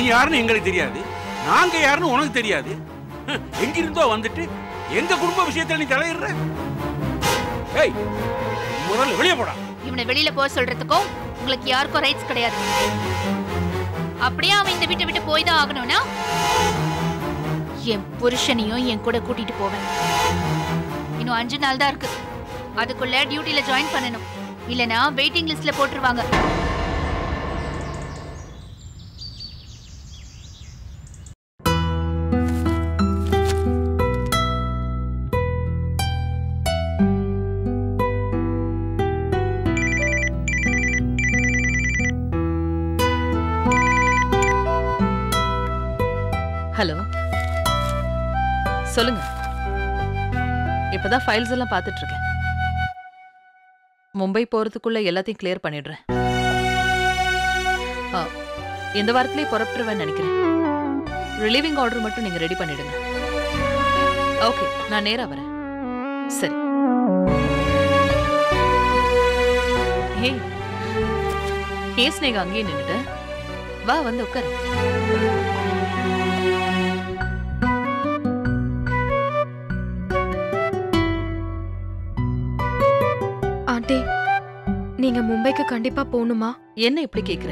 நீ யாருன்னு எங்களுக்கு தெரியாது, நாங்க யாருன்னு உனக்கு தெரியாது. எங்கிருந்தோ வந்துட்டு எங்க குடும்ப விஷயத்துல நீ தலையிடுற. ஏய், முதல்ல வெளியே போடா. இவனை வெளியில போக சொல்றதுக்கும் உங்களுக்கு யாருக்கும் ரைட்ஸ் கிடையாது. அப்படியே அவன் இந்த வீட்டை விட்டு போய் தான் ஆகணும்னா என் புருஷனையும் என் கூட கூட்டிட்டு போவேன். இன்னும் 5 நாள் தான் இருக்கு. அதுக்குள்ள டியூட்டில ஜாயின் பண்ணணும். இல்லனா வெயிட்டிங் லிஸ்ட்ல போட்டுருவாங்க. ஹலோ, சொல்லுங்க. இப்பதான் ஃபைல்ஸ் எல்லாம் பார்த்துட்டு இருக்கேன். மும்பை போறதுக்குள்ள எல்லாத்தையும் கிளியர் பண்ணிடுறேன். இந்த வாரத்திலேயே புறப்பட்டுருவேன்னு நினைக்கிறேன். ரிலீவிங் ஆர்டர் மட்டும் நீங்க ரெடி பண்ணிடுங்க. ஓகே, நான் நேரா வரேன். சரி. ஹே ஸ்னேகா, அங்கேயே நின்னுட்ட. வா, வந்து உட்காரு. ஆண்டி, நீங்க மும்பைக்கு கண்டிப்பா போகணுமா? என்ன இப்படி கேக்குற?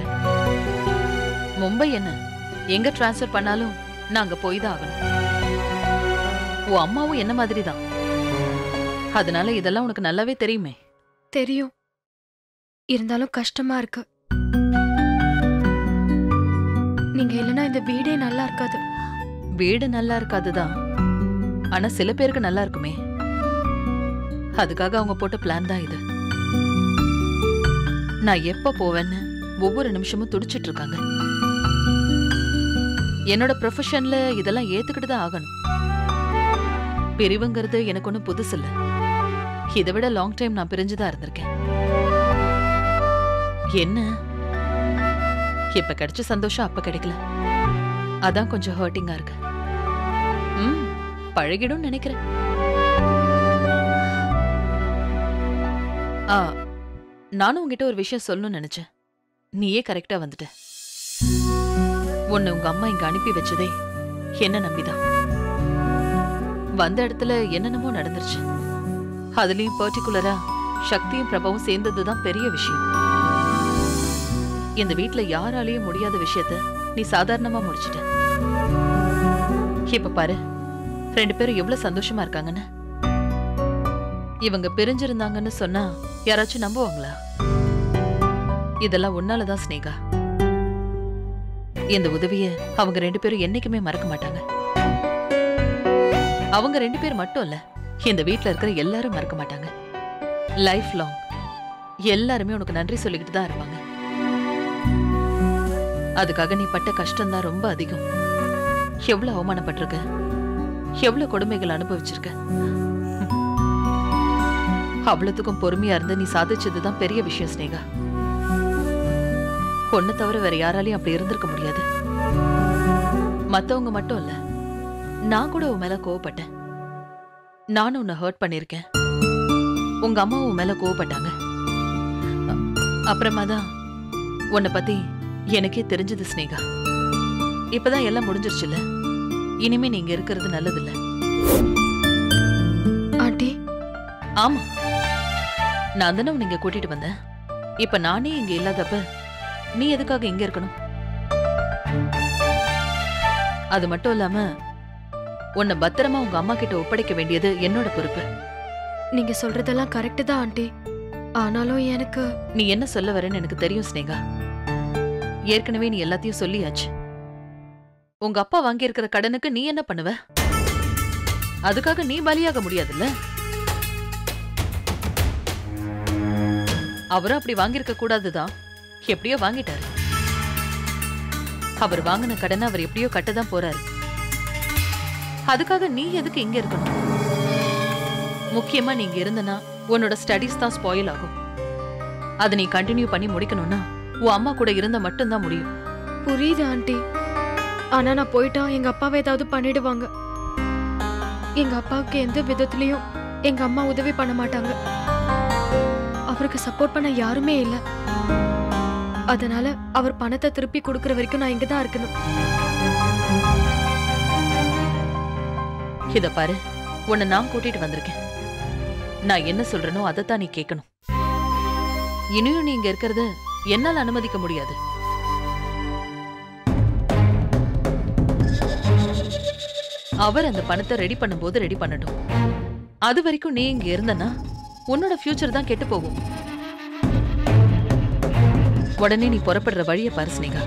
மும்பை என்ன, எங்க டிரான்ஸ்ஃபர் பண்ணாலும் நாங்க போய் தான் ஆகணும். உன் அம்மாவும் என்ன மாதிரி தான். அதனால இதெல்லாம் உனக்கு நல்லாவே தெரியுமே. தெரியும், இருந்தாலும் கஷ்டமா இருக்கு. நீங்க இல்லைன்னா இந்த வீடே நல்லா இருக்காது. வீடு நல்லா இருக்காதுதான், ஆனா சில பேருக்கு நல்லா இருக்குமே. அதுக்காக அவங்க போட்ட பிளான் தான் இது. நான் எப்ப போவேன்னு ஒவ்வொரு நிமிஷமும் துடிச்சிட்டு இருக்காங்க. என்னோட ப்ரொஃபஷன்ல இதெல்லாம் ஏத்துக்கிட்டு தான் ஆகணும். பிரிவுங்கிறது எனக்கு ஒன்றும் புதுசு இல்ல. இதை விட லாங் டைம் நான் பிரிஞ்சுதான் இருந்திருக்கேன். என்ன இப்ப கிடைச்ச சந்தோஷம் அப்ப கிடைக்கல. அதான் கொஞ்சம் ஹர்ட்டிங்கா இருக்கு. பழகிடும் நினைக்கிறேன். நானும் உங்ககிட்ட ஒரு விஷயம் சொல்லணும்னு நினைச்சேன். நீயே கரெக்டா வந்துட்ட. உன்னை உங்க அம்மா இங்க அனுப்பி வச்சதே என்ன நம்பிதான். வந்த இடத்துல என்னென்னமோ நடந்துருச்சு. அதுலயும் பர்டிகுலரா சக்தியும் பிரபாவும் சேர்ந்ததுதான் பெரிய விஷயம். இந்த வீட்டுல யாராலையும் முடியாத விஷயத்த நீ சாதாரணமா முடிச்சிட்ட. இப்ப பாரு, 2 பேரும் எவ்வளவு சந்தோஷமா இருக்காங்கன்னு. இவங்க பிரிஞ்சிருந்தாங்கன்னு சொன்னா யாராச்சும் நம்புவாங்களா? இதெல்லாம் உன்னாலதான் ஸ்னேகா. இந்த உதவிய அவங்க 2 பேரும் என்னைக்குமே மறக்க மாட்டாங்க. அவங்க 2 பேர் மட்டும் இல்ல, இந்த வீட்டுல இருக்கிற எல்லாரும் மறக்க மாட்டாங்க. லைஃப் லாங் எல்லாருமே உனக்கு நன்றி சொல்லிக்கிட்டு தான் இருப்பாங்க. அதுக்காக நீ பட்ட கஷ்டம் தான் ரொம்ப அதிகம். எவ்வளவு அவமானப்பட்டிருக்க, எவ்வளவு கொடுமைகள் அனுபவிச்சிருக்க. அவ்வளவுக்கும் பொறுமையா இருந்து நீ சாதிச்சதுதான் பெரிய விஷயம் ஸ்னேகா. ஒன்ன தவிர வேற யாராலையும் அப்படி இருந்திருக்க முடியாது. மத்தவங்க மட்டும் இல்ல, நான் கூட உன் மேல கோவப்பட்டேன். நானும் உன்னை ஹர்ட் பண்ணிருக்கேன். உங்க அம்மா உன் மேல கோவப்பட்டாங்க. அப்புறமா தான் உன்னை பத்தி எனக்கே தெரிஞ்சது ஸ்னேகா. இப்பதான் எல்லாம் முடிஞ்சிருச்சுல்ல, இனிமே நீங்க இருக்கிறது நல்லதில்ல. ஆண்டி, ஆமா, நான் தானே உன்னை இங்க கூட்டிட்டு வந்தேன். இப்ப நானே இங்க இல்லாதப்ப நீ எதுக்காக இங்க இருக்கணும்? அது மட்டும் இல்லாம உன்னை பத்திரமா உங்க அம்மா கிட்ட ஒப்படைக்க வேண்டியது என்னோட பொறுப்பு. நீங்க சொல்றதெல்லாம் கரெக்ட் தான் ஆண்டி. ஆனாலும் எனக்கு நீ என்ன சொல்ல வரேன்னு எனக்கு தெரியும் ஸ்னேகா. ஏற்கனவே நீ எல்லாத்தையும் சொல்லியாச்சு. உங்க அப்பா வாங்கி இருக்கிற கடனுக்கு நீ என்ன பண்ணுவ? அதுக்காக நீ பலியாக முடியாதுல்ல. அவரும் அப்படி வாங்கியிருக்க கூடாதுதான், எப்படியோ வாங்கிட்டாரு. அவர் வாங்கின கடனை அவர் எப்படியோ கட்டதான் போறாரு. அதுக்காக நீ எதுக்கு இங்க இருக்கணும்? முக்கியமா நீங்க இருந்தனா உன்னோட ஸ்டடீஸ் தான் ஸ்பாயில் ஆகும். அதை நீ கண்டினியூ பண்ணி முடிக்கணும்னா உன் அம்மா கூட இருந்த மட்டும்தான் முடியும். புரியுது ஆண்டி, ஆனா நான் போயிட்டா எங்க அப்பாவை ஏதாவது பண்ணிடுவாங்க. எங்க அப்பாவுக்கு எந்த விதத்திலயும் எங்க அம்மா உதவி பண்ண மாட்டாங்க. அவருக்கு சப்போர்ட் பண்ண யாருமே இல்ல. அதனால அவர் பணத்தை திருப்பி கொடுக்கற வரைக்கும் நான் இங்கதான் இருக்கணும். இத பாரு, உன்னை நான் கூட்டிட்டு வந்திருக்கேன். நான் என்ன சொல்றேனோ அதைத்தான் நீ கேட்கணும். இனியும் நீ இங்க இருக்கிறத என்னால அனுமதிக்க முடியாது. அவர் அந்த பணத்தை ரெடி பண்ணும்போது ரெடி பண்ணட்டும். அது வரைக்கும் நீ இங்க இருந்தனா உன்னோட ஃபியூச்சர் தான் கெட்டு போகும். உடனே நீ புறப்படுற வழியை பாரு ஸ்னேகா.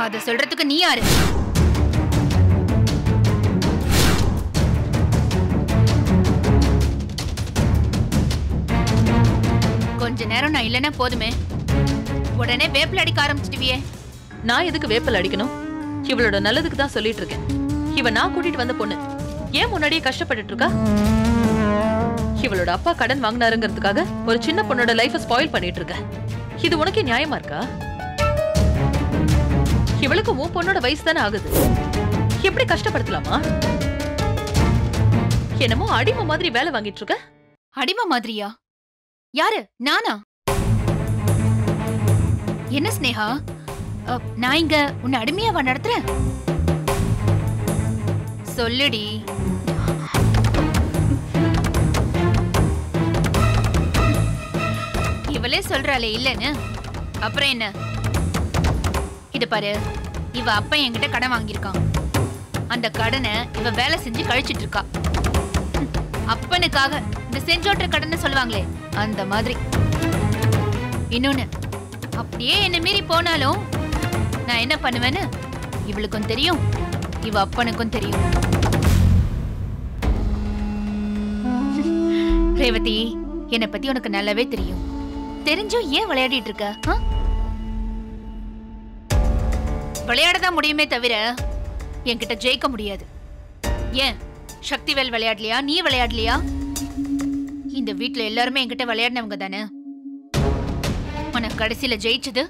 அத சொல்றதுக்கு நீ யாரு? கொஞ்ச நேரம் நான் இல்லைன்னா போதுமே, உடனே வேப்பில் அடிக்க ஆரம்பிச்சிடுவியே. நான் எதுக்கு வேப்பல் அடிக்கணும்? இவளோட நல்லதுக்கு தான் சொல்லிட்டு இருக்கேன். இவ நான் கூட்டிட்டு வந்த பொண்ணு ஏன் முன்னாடியே கஷ்டப்பட்டுட்டு இருக்கா? இவளோட அப்பா கடன் வாங்கினாருங்கிறதுக்காக ஒரு சின்ன பொண்ணோட லைஃபை ஸ்பாயில் பண்ணிட்டு இருக்க. இது உனக்கே நியாயமா இருக்கா? இவளுக்கு உன் பொண்ணோட வயசு தானே ஆகுது. எப்படி கஷ்டப்படுத்தலாமா? என்னமோ அடிமை மாதிரி வேலை வாங்கிட்டு இருக்க. அடிமை மாதிரியா? யாரு? நானா? என்ன ஸ்னேகா, நான் இங்க உன்னை அடிமையாவா நடத்துறேன்? சொல்லுடி. இவளே சொல்றாளே இல்லன்னு, அப்புறம் என்ன? இது பாரு, இவ அப்பா என்கிட்ட கடன் வாங்கியிருக்கான். அந்த கடனை இவ வேலை செஞ்சு கழிச்சிட்டு இருக்கா. அப்பனுக்காக இந்த செஞ்சோற்ற கடனை சொல்லுவாங்களே அந்த மாதிரி. இன்னொன்னு, அப்படியே என்ன மீறி போனாலும் நான் என்ன பண்ணுவேன்னு இவளுக்கும் தெரியும், இவ அப்பனுக்கும் தெரியும். ரேவதி, என்னை பத்தி உனக்கு நல்லாவே தெரியும். தெரிஞ்சும் ஏன் விளையாடிட்டு இருக்க? விளையாடதான் முடியுமே தவிர என்கிட்ட ஜெயிக்க முடியாது. ஏன் சக்திவேல் விளையாடலையா? நீ விளையாடலையா? இந்த வீட்டுல எல்லாருமே என்கிட்ட விளையாடினவங்க தானே. ஆனா கடைசியில ஜெயிச்சது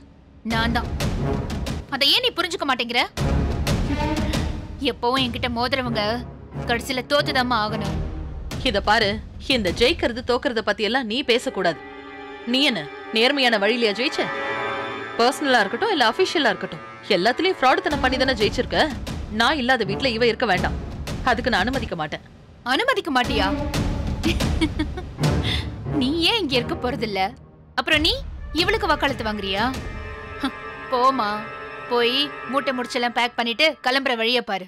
நான் தான். அதை ஏன் நீ புரிஞ்சுக்க மாட்டேங்கிற? எப்பவும் என்கிட்ட மோதுறவங்க கடைசியில தோத்துதாமா ஆகணும். இத பாரு, இந்த ஜெயிக்கிறது தோக்கறத பத்தி எல்லாம் நீ பேசக்கூடாது. நீ என்ன நேர்மையான வழியிலயா ஜெயிச்ச? பர்சனலா இருக்கட்டும் இல்ல அபிஷியலா இருக்கட்டும், எல்லாத்துலயும் ஃப்ராடுத்தனம் பண்ணி தானே ஜெயிச்சிருக்க. நான் இல்லாத வீட்டுல இவ இருக்க வேண்டாம். அதுக்கு நான் அனுமதிக்க மாட்டேன். அனுமதிக்க மாட்டியா? நீ ஏன் இங்க இருக்க போறதில்ல? அப்புறம் நீ இவளுக்கு வக்காலத்து வாங்குறியா? போமா, போய் மூட்டை முடிச்செல்லாம் பேக் பண்ணிட்டு கிளம்புற வழிய பாரு.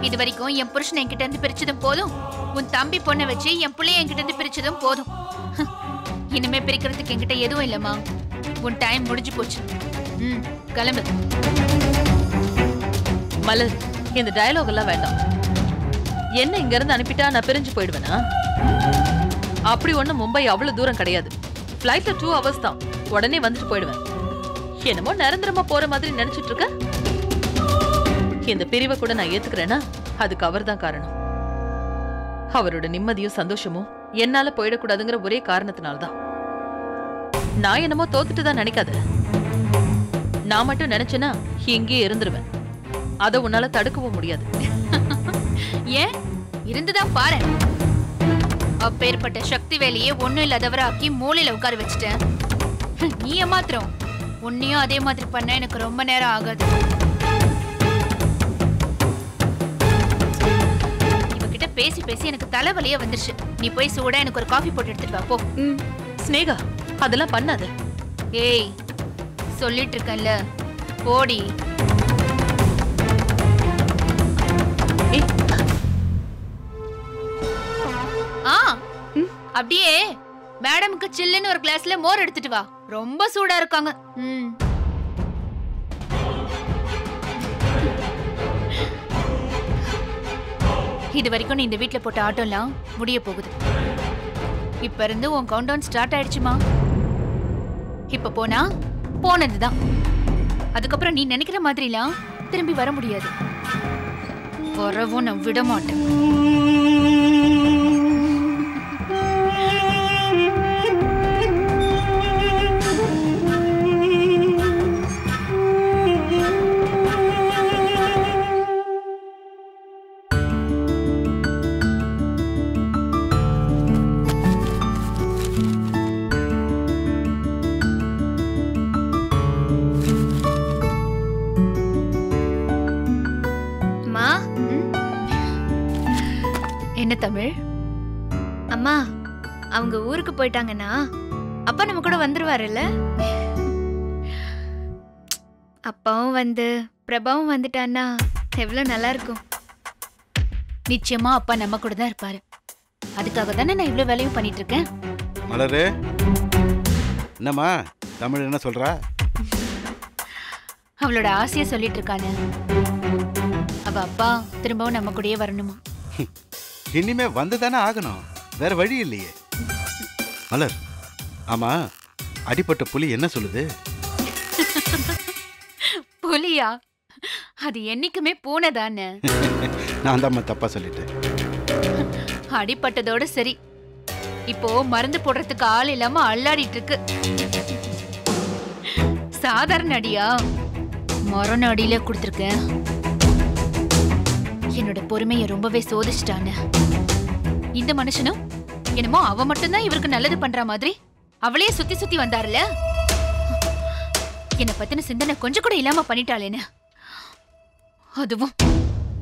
இது வரைக்கும் என் புருஷன் என்கிட்ட இருந்து பிரிச்சதும் போதும், உன் தம்பி பொண்ணை வச்சு என் பிள்ளைய என்கிட்ட இருந்து பிரிச்சதும் போதும். இனிமே பிரிக்கிறதுக்கு என்கிட்ட எதுவும் இல்லம்மா. உன் டைம் முடிஞ்சு போச்சு. கிளம்பு. மலர், இந்த டயலாக் எல்லாம் வேண்டாம். என்ன இங்க இருந்து அனுப்பிட்டா நான் பிரிஞ்சு போயிடுவேனா? அப்படி ஒண்ணு மும்பை அவ்வளவு தூரம் கிடையாது. ஃபிளைட்ல 2 hours தான். உடனே வந்துட்டு போயிடுவேன். என்னமோ நிரந்தரமா போற மாதிரி நினைச்சிட்டு இருக்க. இந்த பிரிவை கூட நான் ஏத்துக்கிறேன்னா அதுக்கு அவர் தான் காரணம். அவரோட நிம்மதியும் சந்தோஷமும் என்னால போயிடக்கூடாதுங்கிற ஒரே காரணத்தினால்தான். நான் என்னமோ தோத்துட்டு தான் நினைக்காத. நான் மட்டும் நினைச்சேன்னா இங்கேயே இருந்துருவேன். அதை உன்னால தடுக்கவும் முடியாது. ஏன்? இருந்துதான் பாரு. அப்பேற்பட்ட சக்தி வேலையே ஒண்ணும் இல்லாதவராக்கி மூலையில உட்கார வச்சுட்டேன். நீ மாத்திரம் உன்னையும் அதே மாதிரி பண்ண எனக்கு ரொம்ப நேரம் ஆகாது. இவகிட்ட பேசி பேசி எனக்கு தலைவலியே வந்துருச்சு. நீ போய் சூடா எனக்கு ஒரு காஃபி போட்டு எடுத்துட்டு வா போ. ஸ்னேகா, அதெல்லாம் பண்ணாத. ஏய், சொல்லிட்டு இருக்கேன்ல, போடி. அப்படியே மேடமுக்கு சில்லுன்னு ஒரு கிளாஸ்ல மோர் எடுத்துட்டு வா. ரொம்ப சூடா இருக்காங்க. இது வரைக்கும் நீ இந்த வீட்டுல போட்ட ஆட்டோலாம் முடிய போகுது. இப்ப இருந்து உன் கவுண்டவுன் ஸ்டார்ட் ஆயிடுச்சுமா. இப்ப போனா போனதுதான். அதுக்கப்புறம் நீ நினைக்கிற மாதிரிலாம் திரும்பி வர முடியாது. வரவும் நான் விட மாட்டேன். தமிழ்? அம்மா அவங்க ஊருக்கு போயிட்டாங்கன்னா அப்பா நம்ம கூட வந்துருவாருல்ல. அப்பாவும் வந்து பிரபாவும் வந்துட்டான்னா எவ்வளவு நல்லா இருக்கும். நிச்சயமா அப்பா நம்ம கூட தான் இருப்பாரு. அதுக்காக தானே நான் இவ்வளவு வேலையும் பண்ணிட்டு இருக்கேன். மலரு, என்னம்மா தமிழ் என்ன சொல்றா? அவளோட ஆசைய சொல்லிட்டு இருக்கானு. அவ அப்பா திரும்பவும் நம்ம கூடயே வரணுமா? இனிமே வந்து தானே ஆகணும், வேற வழி இல்லையே. மலர், ஆமா அடிப்பட்ட புலி என்ன சொல்லுது? புலியா? அது என்னைக்குமே பூனை தானே. நான் தான் தப்பா சொல்லிட்டேன். அடிப்பட்டதோட சரி, இப்போ மருந்து போடுறதுக்கு ஆள் இல்லாம அல்லாடிட்டு இருக்கு. சாதாரண அடியா? மரண அடியில கொடுத்துருக்கேன். என்னோட பொறுமையை ரொம்பவே சோதிச்சிட்டானு. இந்த மனுஷனும் என்னமோ அவ மட்டும்தான் இவருக்கு நல்லது பண்ற மாதிரி அவளையே சுத்தி சுத்தி வந்தாருல. என்னை பத்தின சிந்தனை கொஞ்சம் கூட இல்லாம பண்ணிட்டாளேன்னு. அதுவும்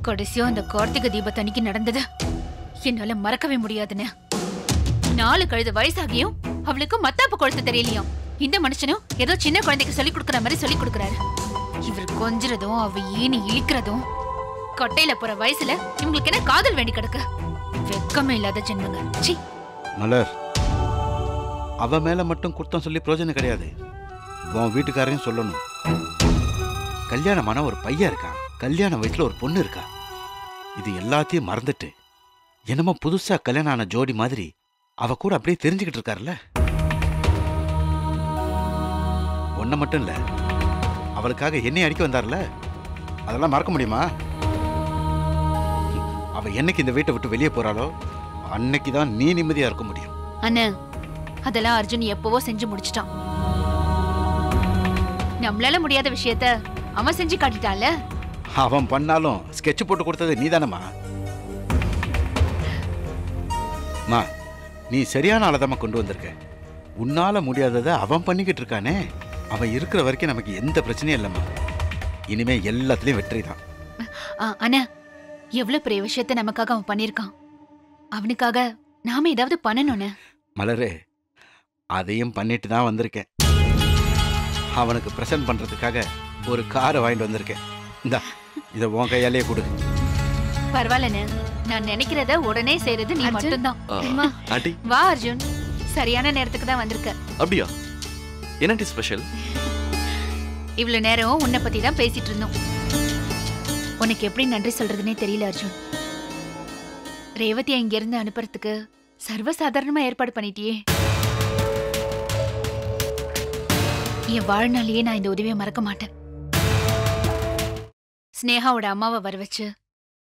கடைசியா அந்த கார்த்திகை தீபத்தன்னைக்கு நடந்தது என்னால மறக்கவே முடியாதுன்னு. 4 கழுத வயசாகியும் அவளுக்கு மத்தாப்பு கொழுத்து தெரியலையும். இந்த மனுஷனும் ஏதோ சின்ன குழந்தைக்கு சொல்லி கொடுக்குற மாதிரி சொல்லி கொடுக்குறாரு. இவர் கொஞ்சறதும் அவ ஈனி இழிக்கிறதும். கொட்டையில போற வயசுல இவங்களுக்கு என்ன காதல் வேண்டி கிடக்கு? வெக்கமே இல்லாத ஜென்மங்க. சி மலர், அவ மேல மட்டும் குற்றம் சொல்லி பிரயோஜனம் கிடையாது. உன் வீட்டுக்காரையும் சொல்லணும். கல்யாணமான ஒரு பையன் இருக்கான், கல்யாண வயசுல ஒரு பொண்ணு இருக்கா. இது எல்லாத்தையும் மறந்துட்டு என்னமோ புதுசா கல்யாணம் ஆன ஜோடி மாதிரி அவ கூட அப்படியே தெரிஞ்சுக்கிட்டு இருக்காருல்ல. ஒன்ன மட்டும் இல்ல, அவளுக்காக என்னை அடிக்க வந்தார்ல, அதெல்லாம் மறக்க முடியுமா? அவ என்னைக்கு இந்த வீட்டை விட்டு வெளியே போறாளோ அன்னைக்குதான் நீ நிம்மதியா இருக்க முடியும். அண்ணா, அதெல்லாம் அர்ஜுன் எப்பவோ செஞ்சு முடிச்சிட்டான். நம்மளால முடியாத விஷயத்த அவன் செஞ்சு காட்டிட்டான்ல. அவன் பண்ணாலும் ஸ்கெட்ச் போட்டு கொடுத்தது நீதானம்மா. மா, நீ சரியான ஆளதாம்மா கொண்டு வந்திருக்க. உன்னால முடியாததை அவன் பண்ணிக்கிட்டு இருக்கானே. அவன் இருக்கிற வரைக்கும் நமக்கு எந்த பிரச்சனையும் இல்லைம்மா. இனிமே எல்லாத்துலயும் வெற்றி தான். அண்ணா, எவ்வளவு பெரிய விஷயத்த நமக்காக அவன் பண்ணிருக்கான். அவனுக்காக நாம ஏதாவது பண்ணணும்னு. மலரே, அதையும் பண்ணிட்டு தான் வந்திருக்கேன். அவனுக்கு பிரசன்ட் பண்றதுக்காக ஒரு காரை வாங்கிட்டு வந்திருக்கேன். இந்தா, இதை உன் கையாலேயே கொடு. பரவாயில்லண்ணே, நான் நினைக்கிறத உடனே செய்யறது நீ மட்டும்தான். ஆண்டி, வா அர்ஜுன், சரியான நேரத்துக்கு தான் வந்திருக்க. அப்படியா? என்ன ஸ்பெஷல்? இவ்வளவு நேரம் உன்னை பத்தி தான் பேசிட்டு இருந்தோம். உனக்கு எப்படி நன்றி சொல்றதுன்னே தெரியல அர்ஜுன். ரேவதியை இங்க இருந்து அனுப்புறதுக்கு சர்வசாதாரணமா ஏற்பாடு பண்ணிட்டியே. என் வாழ்நாளையே நான் இந்த உதவியை மறக்க மாட்டேன். ஸ்னேகாவோட அம்மாவை வர வச்சு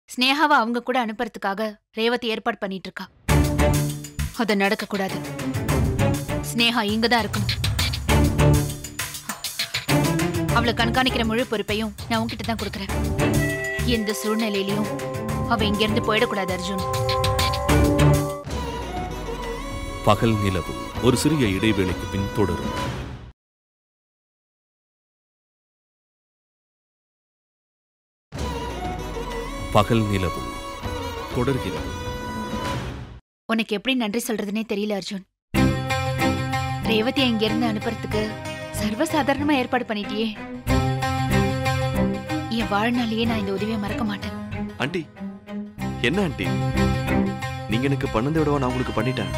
ஸ்னேகாவை அவங்க கூட அனுப்புறதுக்காக ரேவதி ஏற்பாடு பண்ணிட்டு இருக்கா. அது நடக்க கூடாது. ஸ்னேகா இங்கதான் இருக்கணும். அவளை கண்காணிக்கிற முழு பொறுப்பையும் நான் உன்கிட்ட தான் கொடுக்கறேன். எந்த சூழ்நிலையிலையும் அவ இங்க இருந்து போயிடக்கூடாது அர்ஜுன். பகல் நிலவு ஒரு சிறிய இடைவேளைக்கு பின் தொடரும். பகல் நிலவு தொடர்கிறது. உனக்கு எப்படி நன்றி சொல்றதுன்னே தெரியல அர்ஜுன். ரேவதியை இங்க இருந்து அனுப்புறதுக்கு சர்வசாதாரணமா ஏற்பாடு பண்ணிட்டியே. என் வாழ்நாளையே நான் இந்த உதவியை மறக்க மாட்டேன். ஆண்டி, என்ன ஆண்டி, நீங்க எனக்கு பண்ணதை விடவா நான் உங்களுக்கு பண்ணிட்டேன்?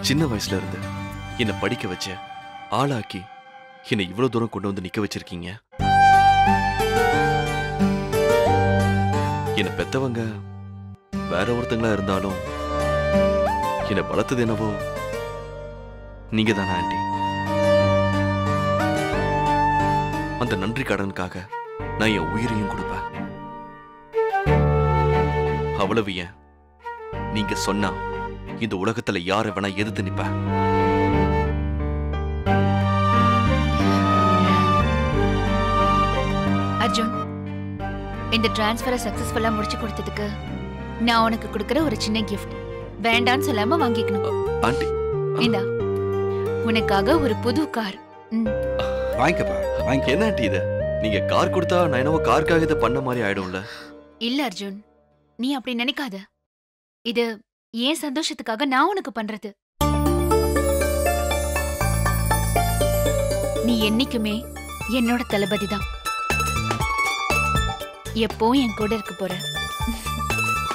சின்ன வயசுல இருந்து என்னை படிக்க வச்ச, ஆளாக்கி என்னை இவ்வளவு தூரம் கொண்டு வந்து நிக்க வச்சிருக்கீங்க. என்னை பெத்தவங்க வேற ஒருத்தங்களா இருந்தாலும் என்னை வளர்த்தது என்னவோ நீங்க தானே ஆண்டி. அந்த நன்றி கடனுக்காக நான் என் உயிரையும் கொடுப்பேன். அவ்வளவு ஏன், நீங்க சொன்னா இந்த உலகத்துல யாரை வேணா எதிர்த்து நிப்பேன். அர்ஜுன், இந்த டிரான்ஸ்ஃபரை சக்சஸ்ஃபுல்லா முடிச்சு கொடுத்ததுக்கு நான் உனக்கு கொடுக்கிற ஒரு சின்ன கிஃப்ட். வேண்டான்னு சொல்லாம வாங்கிக்கணும். ஆண்டி, இந்தா, உனக்காக ஒரு புது கார். வாங்கிக்கப்பா, வாங்கிக்க. என்ன ஆண்டி இது? நீங்க கார் கொடுத்தா நான் என்னவோ காருக்காக இதை பண்ண மாதிரி ஆயிடும்ல. இல்ல அர்ஜுன், நீ அப்படி நினைக்காத. இது ஏன் சந்தோஷத்துக்காக நான் உனக்கு பண்றது. நீ என்னைக்குமே என்னோட தளபதி தான். எப்பவும் என் கூட இருக்க போற.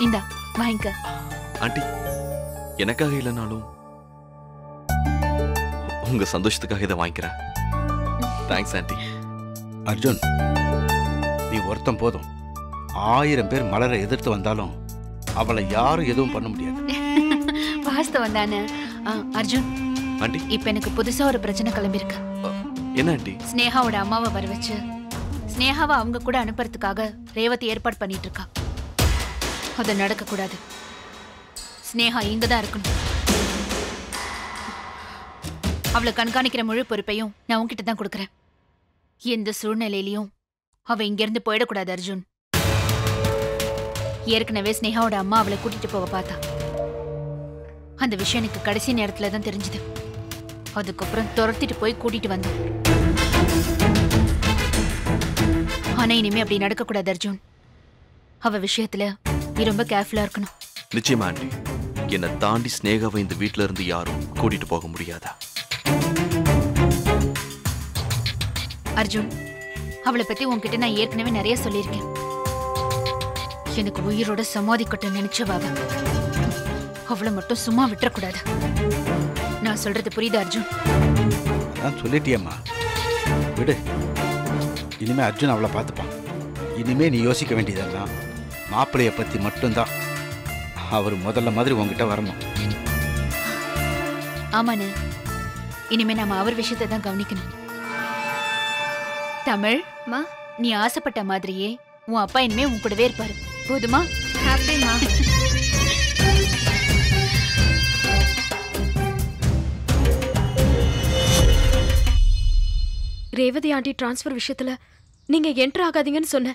இந்தா வாங்கிக்க. ஆண்டி, எனக்காக இல்லைனாலும் உங்க சந்தோஷத்துக்காக இதை வாங்கிக்கிறேன். Thanks aunty. அர்ஜுன், நீ ஒருத்தன் போதும். 1000 பேர் மலரை எதிர்த்து வந்தாலும் அவளை யாரும் எதுவும் பண்ண முடியாது. வாஸ்தவம் தானே. அர்ஜுன், ஆண்டி, இப்ப எனக்கு புதுசா ஒரு பிரச்சனை கிளம்பிருக்கு. என்ன ஆண்டி? ஸ்னேகாவோட அம்மாவை வர வச்சு ஸ்னேகாவை அவங்க கூட அனுப்புறதுக்காக ரேவதி ஏற்பாடு பண்ணிட்டு இருக்கா. அது நடக்க கூடாது. ஸ்னேகா இங்கதான் இருக்கணும். அவளை கண்காணிக்கிற முழு பொறுப்பையும் நான் உன்கிட்ட தான் கொடுக்கறேன். எந்த சூழ்நிலையிலையும் அவ இங்கிருந்து போயிடக்கூடாது அர்ஜுன். ஏற்கனவே ஸ்னேகாவோட அம்மா அவளை கூட்டிட்டு போக பார்த்தா. அந்த விஷயம் எனக்கு கடைசி நேரத்துல தான் தெரிஞ்சது. அதுக்கப்புறம் துரத்திட்டு போய் கூட்டிட்டு வந்தோம். ஆனா இனிமே அப்படி நடக்கக்கூடாது அர்ஜுன். அவ விஷயத்துல நீ ரொம்ப கேர்ஃபுல்லா இருக்கணும். நிச்சயமா ஆண்டி. என்னை தாண்டி ஸ்னேகாவை இந்த வீட்டுல இருந்து யாரும் கூட்டிட்டு போக முடியாதா? அர்ஜுன், அவளை பத்தி உன்கிட்ட நான் ஏற்கனவே நிறைய சொல்லியிருக்கேன். எனக்கு உயிரோட சமாதி கட்ட நினைச்சவ. அவளை மட்டும் சும்மா விட்டுறக்கூடாது. நான் சொல்றது புரியுது அர்ஜுன்? அதான் சொல்லிட்டியம்மா, விடு. இனிமே அர்ஜுன் அவளை பார்த்துப்பான். இனிமே நீ யோசிக்க வேண்டியதெல்லாம் மாப்பிள்ளைய பத்தி மட்டும்தான். அவர் முதல்ல மாதிரி உங்ககிட்ட வரணும். ஆமாண்ணே, இனிமே நாம அவர் விஷயத்தை தான் கவனிக்கணும். தமிழ், நீ ஆசைப்பட்ட மாதிரியே உன் அப்பா இனிமே உன் கூடவே இருப்பாரு. போதுமா? ஹாப்பிமா. ரேவதி ஆண்டி டிரான்ஸ்ஃபர் விஷயத்துல நீங்க என்டர் ஆகாதீங்கன்னு சொன்ன.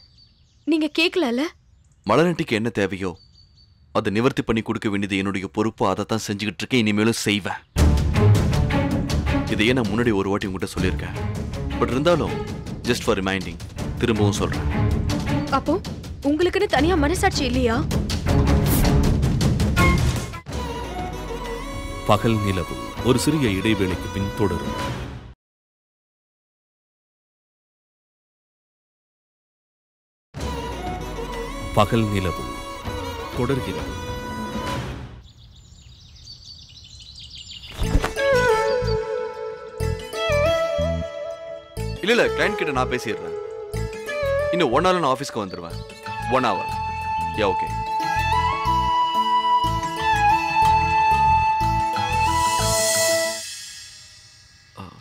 நீங்க கேட்கலல்ல? மலரண்டிக்கு என்ன தேவையோ அதை நிவர்த்தி பண்ணி கொடுக்க வேண்டியது என்னுடைய பொறுப்பு. அதை தான் செஞ்சுக்கிட்டு இருக்கேன். இனிமேலும் செய்வேன். இதையே நான் முன்னாடி ஒரு வாட்டி உங்ககிட்ட சொல்லியிருக்கேன். பட் இருந்தாலும் ஜஸ்ட் ஃபார் ரிமைண்டிங் திரும்பவும் சொல்றேன். அப்போ உங்களுக்குன்னு தனியா மனசாட்சி இல்லையா? பகல் நிலவு ஒரு சிறிய இடைவேளைக்கு பின் தொடரும். பகல் நிலவு தொடர்கிறது. இல்ல கிளைண்ட் கிட்ட நான் பேசிடுறேன். இன்னும் 1 hour நான் ஆஃபீஸ்க்கு வந்துடுவேன். 1 hour. Yeah okay.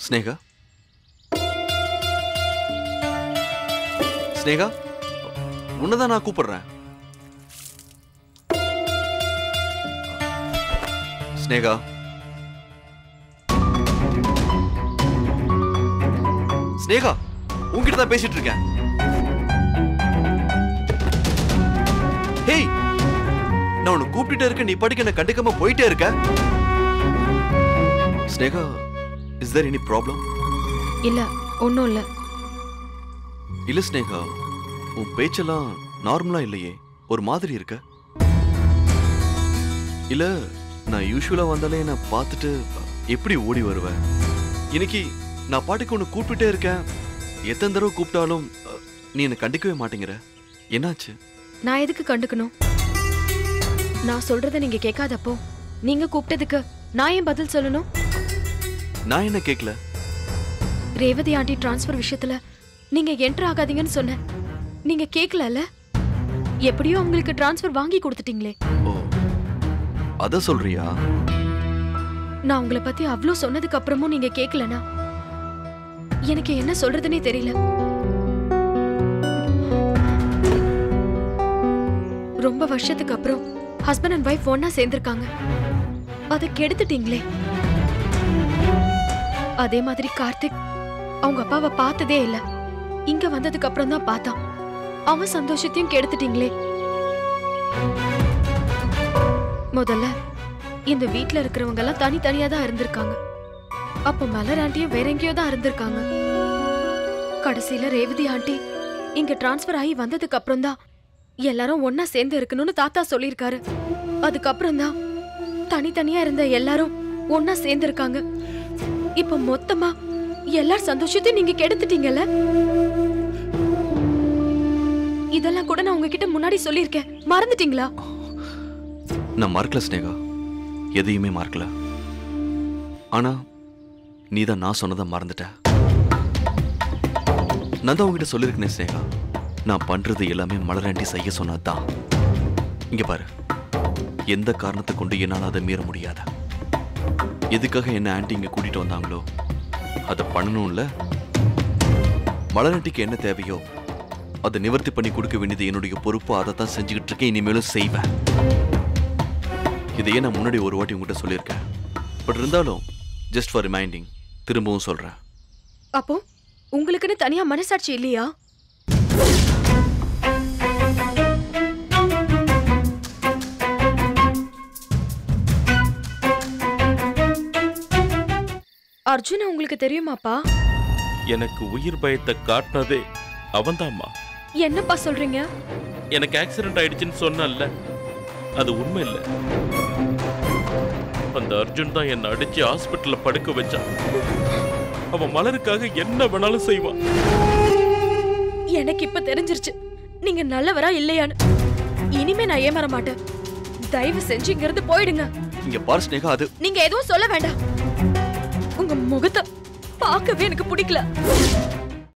Sneha, Sneha, உன்னதான் நான் கூப்பிடுறேன். ஸ்னேகா, ஸ்னேகா, உன்கிட்ட தான் பேசிட்டு இருக்கேன். ஹேய், நான் உன்னை கூப்பிட்டுட்டே இருக்கேன். நீ படிக்க என்ன கண்டுக்காம போயிட்டே இருக்க. Sneha, is there any problem? இல்ல, ஒன்னும் இல்ல. இல்ல ஸ்னேகா, உன் பேச்செல்லாம் நார்மலா இல்லையே, ஒரு மாதிரி இருக்க. இல்ல, நான் யூஸ்வலா வந்தாலே நான் பார்த்துட்டு எப்படி ஓடி வருவேன். இன்னைக்கு நான் பாட்டுக்கு ஒன்று கூப்பிட்டுட்டே இருக்கேன். எத்தனை தடவை கூப்பிட்டாலும் நீ என்னை கண்டுக்கவே மாட்டேங்கிற. என்னாச்சு? நான் எதுக்கு கண்டுக்கணும்? நான் சொல்றத நீங்க கேட்காதப்போ நீங்க கூப்பிட்டதுக்கு நான் ஏன் பதில் சொல்லணும்? நான் என்ன கேட்கல. ரேவதி ஆண்டி டிரான்ஸ்ஃபர் விஷயத்துல நீங்க என்டர் ஆகாதீங்கன்னு சொன்னேன். நீங்க கேட்கலல்ல? எப்படியோ உங்களுக்கு டிரான்ஸ்ஃபர் வாங்கி கொடுத்துட்டீங்களே. ஓ, அத சொல்றியா? நான் உங்களை பத்தி அவ்ளோ சொன்னதுக்கு அப்புறமும் நீங்க கேட்கலனா எனக்கு என்ன சொல்றதுனே தெரியல. ரொம்ப வருஷத்துக்கு அப்புறம் ஹஸ்பண்ட் அண்ட் வைஃப் ஒன்னா சேர்ந்திருக்காங்க. அதை கெடுத்துட்டீங்களே. அதே மாதிரி கார்த்திக் அவங்க அப்பாவை பார்த்ததே இல்ல. இங்க வந்ததுக்கு அப்புறம் தான் பார்த்தான். அவன் சந்தோஷத்தையும் கெடுத்துட்டீங்களே. முதல்ல இந்த வீட்ல இருக்கிறவங்க எல்லாம் தனித்தனியா தான் இருந்திருக்காங்க. அப்ப மலர் ஆண்டியும் வேற எங்கேயோ தான் இருந்திருக்காங்க. கடைசியில ரேவதி ஆண்டி இங்க டிரான்ஸ்பர் ஆகி வந்ததுக்கு அப்புறம் தான் எல்லாரும் ஒன்னா சேர்ந்து இருக்கணும்னு தாத்தா சொல்லியிருக்காரு. அதுக்கப்புறம் தான் தனித்தனியா இருந்த எல்லாரும் ஒன்னா சேர்ந்து இருக்காங்க. இப்ப மொத்தமா எல்லார் சந்தோஷத்தையும் நீங்க கெடுத்துட்டீங்கல்ல. இதெல்லாம் கூட நான் உங்ககிட்ட முன்னாடி சொல்லியிருக்கேன், மறந்துட்டீங்களா? நான் மறக்கல ஸ்னேகா, எதையுமே மறக்கல. ஆனா நீதான் நான் சொன்னதை மறந்துட்ட. நான் தான் உங்ககிட்ட சொல்லியிருக்கேன் ஸ்னேகா, நான் பண்றது எல்லாமே மலராண்டி செய்ய சொன்னதுதான். இங்க பாரு, எந்த காரணத்தை கொண்டு என்னால் அதை மீற முடியாத. எதுக்காக என்ன ஆண்டி இங்க கூட்டிட்டு வந்தாங்களோ அதை பண்ணணும்ல. மலராண்டிக்கு என்ன தேவையோ அதை நிவர்த்தி பண்ணி கொடுக்க வேண்டியது என்னுடைய பொறுப்பு. அதை தான் செஞ்சுக்கிட்டு இருக்கேன், இனிமேலும் செய்வேன். இதையே நான் முன்னாடி ஒரு வாட்டி உங்ககிட்ட சொல்லியிருக்கேன். பட் இருந்தாலும் ஜஸ்ட் ஃபார் ரிமைண்டிங் திரும்பவும் சொல்றேன். அப்போ உங்களுக்குன்னு தனியா மனசாட்சி இல்லையா? அர்ஜுன் உங்களுக்கு தெரியுமாப்பா? எனக்கு உயிர் பயத்தை காட்டினதே அவன்தாம்மா. என்னப்பா சொல்றீங்க? எனக்கு ஆக்சிடென்ட் ஆயிடுச்சுன்னு சொன்னல, அது உண்மை இல்லை. அந்த அர்ஜுன் தான் என்னை அடிச்சு ஹாஸ்பிட்டல்ல படுக்க வச்சான். அவன் மலருக்காக என்ன வேணாலும் செய்வான். எனக்கு இப்ப தெரிஞ்சிருச்சு நீங்க நல்லவரா இல்லையான்னு. இனிமே நான் ஏமாற மாட்டேன். தயவு செஞ்சு இங்க இருந்து போயிடுங்க. இங்க பாரு ஸ்னேகா, அது நீங்க எதுவும் சொல்ல வேண்டாம். உங்க முகத்தை பார்க்கவே எனக்கு பிடிக்கல.